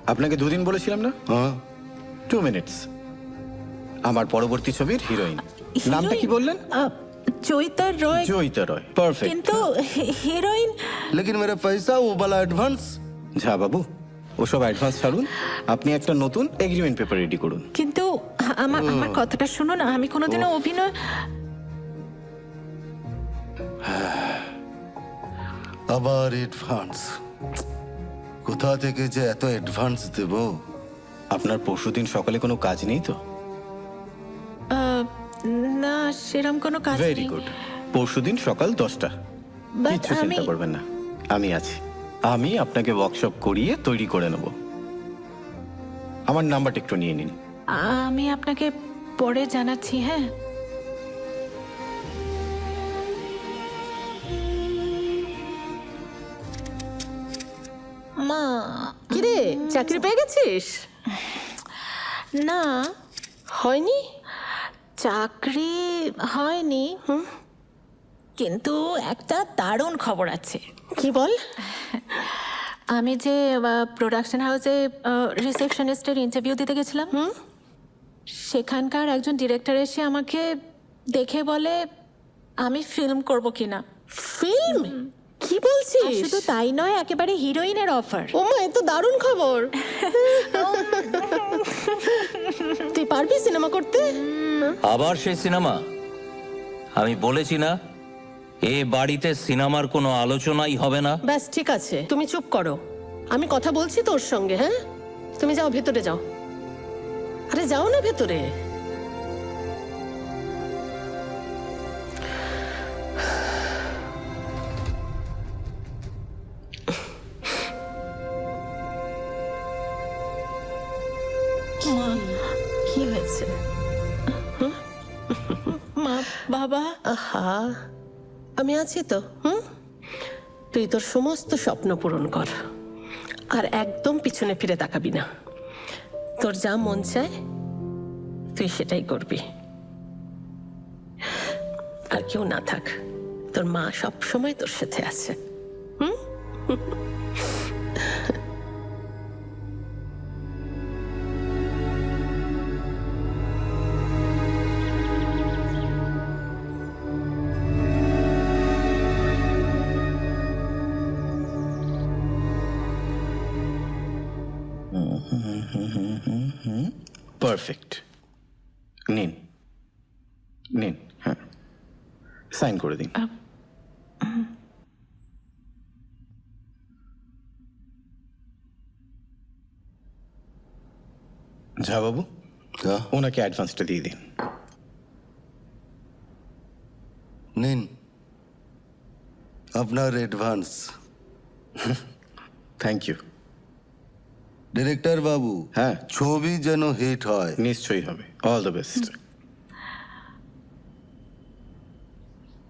আপনাকে দুদিন বলেছিলাম না? হ্যাঁ 2 মিনিটস। আমার পরবর্তী ছবির হিরোইন। নামটা কি বললেন? চৈতা রয়। জয়িতা রয়। পারফেক্ট। কিন্তু হিরোইন। लेकिन मेरा पैसा वो वाला एडवांस। ঝা বাবু, ওসব অ্যাডভান্স ছাড়ুন। আপনি একটা নতুন এগ্রিমেন্ট পেপার রেডি করুন। কিন্তু আমার আমার কথাটা শুনো না, আমি কোনোদিনও অভিনয়। আবার অ্যাডভান্স, কোথা থেকে যে এত অ্যাডভান্স দেব? আপনার পরশুদিন সকালে কোনো কাজ নেই তো? না, সেরকম কোনো কাজ ভেরি নেই। গুড। পরশুদিন সকাল 10টা। But কিচ্ছু চিন্তা আমি- করবেন না, আমি আছি। আমি আপনাকে ওয়ার্কশপ করিয়ে তৈরি করে নেব। আমার নাম্বারটা একটু নিয়ে নিন। আমি আপনাকে পরে জানাচ্ছি। হ্যাঁ, মা। কিরে, চাকরি পেয়ে গেছিস? না, হয়নি? চাকরি হয়নি, কিন্তু একটা দারুণ খবর আছে। কি বল? আমি যে প্রোডাকশন হাউসে রিসেপশনিস্টের ইন্টারভিউ দিতে গেছিলাম, সেখানকার একজন ডিরেক্টর এসে আমাকে দেখে বলে আমি ফিল্ম করব কিনা। ফিল্ম? কি আর বলছিস? শুধু তাই নয়, একেবারে হিরোইনের অফার। ও মা, এ তো দারুণ খবর। তুই পারবি সিনেমা করতে? আবার সেই সিনেমা? আমি বলেছি না, এ বাড়িতে সিনেমার কোনো আলোচনাই হবে না। ব্যাস, ঠিক আছে, তুমি চুপ করো। আমি কথা বলছি তোর সঙ্গে। হ্যাঁ, তুমি যাও, ভেতরে যাও। আরে যাও না ভেতরে। মা, কি হয়েছে? মা, বাবা। আহা, আমি আছি তো। তুই তোর সমস্ত স্বপ্ন পূরণ কর, আর একদম পিছনে ফিরে তাকাবি না। তোর যা মন চায় তুই সেটাই করবি। আর কেউ না থাক, তোর মা সব সময় তোর সাথে আছে। পারফেক্ট। নিন নিন, হ্যাঁ, সাইন করে দিন। ঝা বাবু, হ্যাঁ, ওনাকে অ্যাডভান্সটা দিয়ে দিন। নিন আপনার অ্যাডভান্স। Thank you. ডিরেক্টর বাবু, হ্যাঁ। ছবি যেন হিট হয়। নিশ্চয়ই হবে। All the best.